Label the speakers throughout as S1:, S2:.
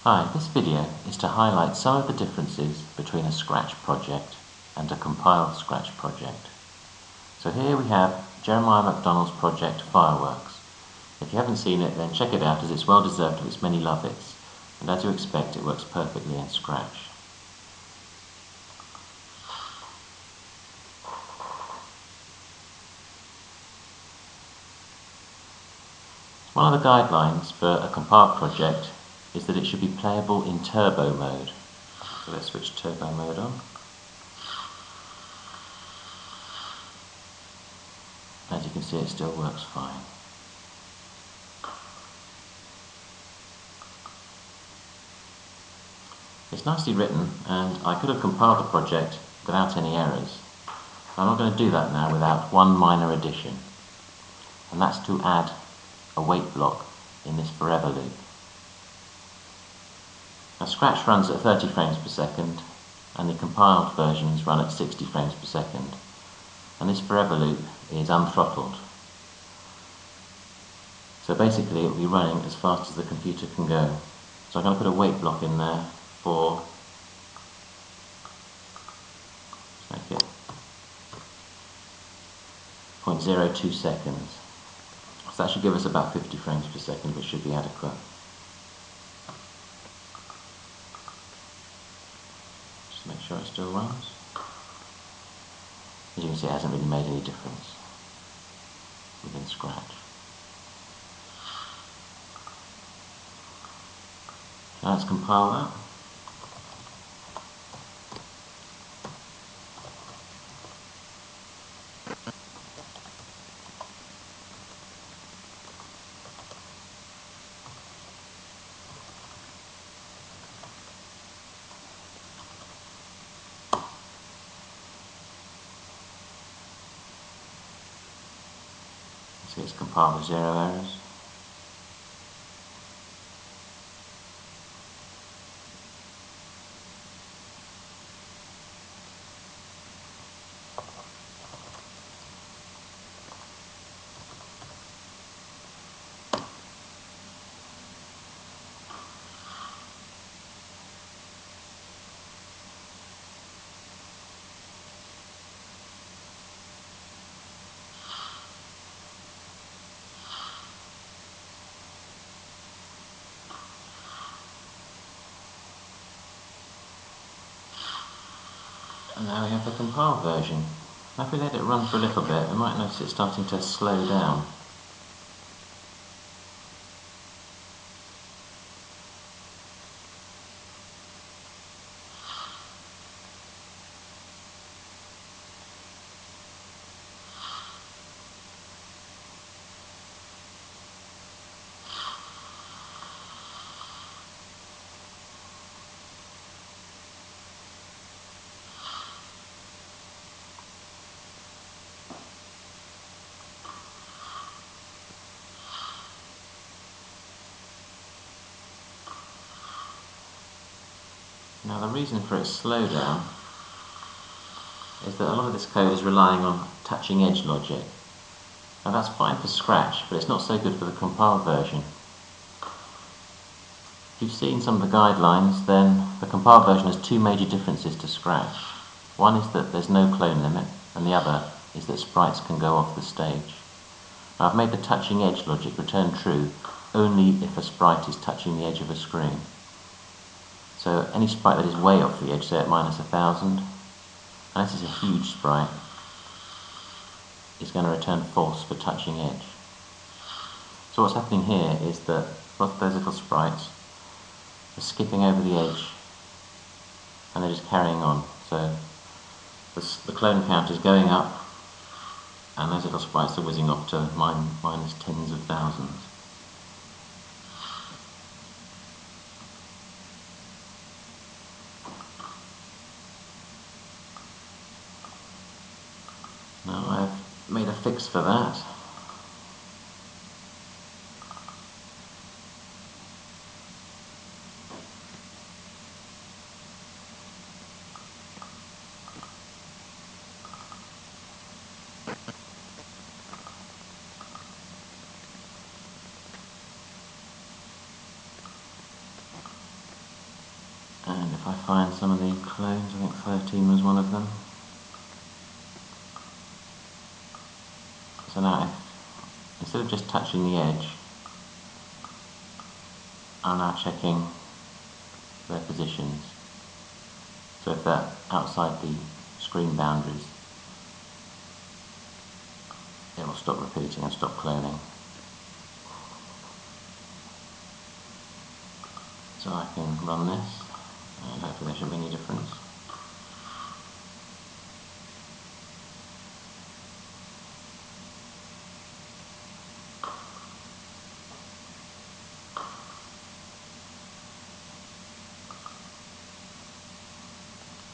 S1: Hi, this video is to highlight some of the differences between a Scratch project and a compiled Scratch project. So here we have Jeremiah McDonald's project Fireworks. If you haven't seen it, then check it out as it's well deserved of its many love-its, and as you expect it works perfectly in Scratch. One of the guidelines for a compiled project is that it should be playable in turbo mode. So let's switch turbo mode on. As you can see, it still works fine. It's nicely written, and I could have compiled the project without any errors. I'm not going to do that now without one minor addition, and that's to add a wait block in this forever loop. Now Scratch runs at 30 frames per second, and the compiled versions run at 60 frames per second, and this forever loop is unthrottled. So basically it will be running as fast as the computer can go. So I'm going to put a wait block in there for, let's make it 0.02 seconds. So that should give us about 50 frames per second, which should be adequate. Just make sure it still runs. As you can see, it hasn't really made any difference within Scratch. So let's compile that. See, it's compiled with 0 errors. And now we have the compiled version. Now if we let it run for a little bit, we might notice it starting to slow down. Now the reason for its slowdown is that a lot of this code is relying on touching edge logic. Now that's fine for Scratch, but it's not so good for the compiled version. If you've seen some of the guidelines, then the compiled version has two major differences to Scratch. One is that there's no clone limit, and the other is that sprites can go off the stage. Now I've made the touching edge logic return true only if a sprite is touching the edge of a screen. So any sprite that is way off the edge, say at -1000, and this is a huge sprite, is going to return false for touching edge. So what's happening here is that both those little sprites are skipping over the edge and they're just carrying on. So the clone count is going up and those little sprites are whizzing off to minus tens of thousands. Now I've made a fix for that. if I find some of the clones. I think 13 was one of them. So now, instead of just touching the edge, I'm now checking their positions. So if they're outside the screen boundaries, it will stop repeating and stop cloning. So I can run this, and hopefully there shouldn't be any difference.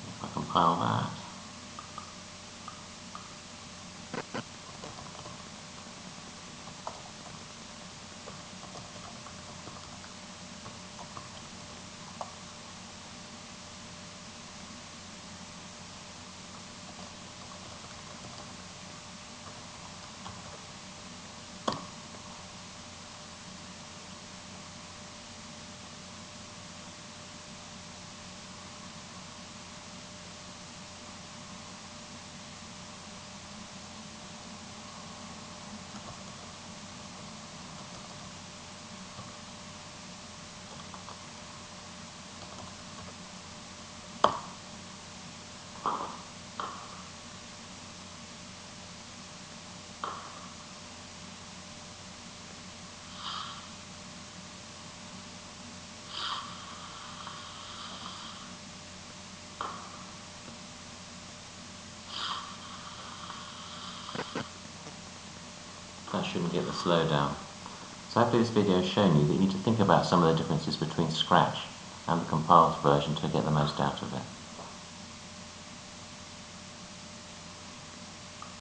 S1: If I compile that, that shouldn't get the slowdown. So hopefully this video has shown you that you need to think about some of the differences between Scratch and the compiled version to get the most out of it.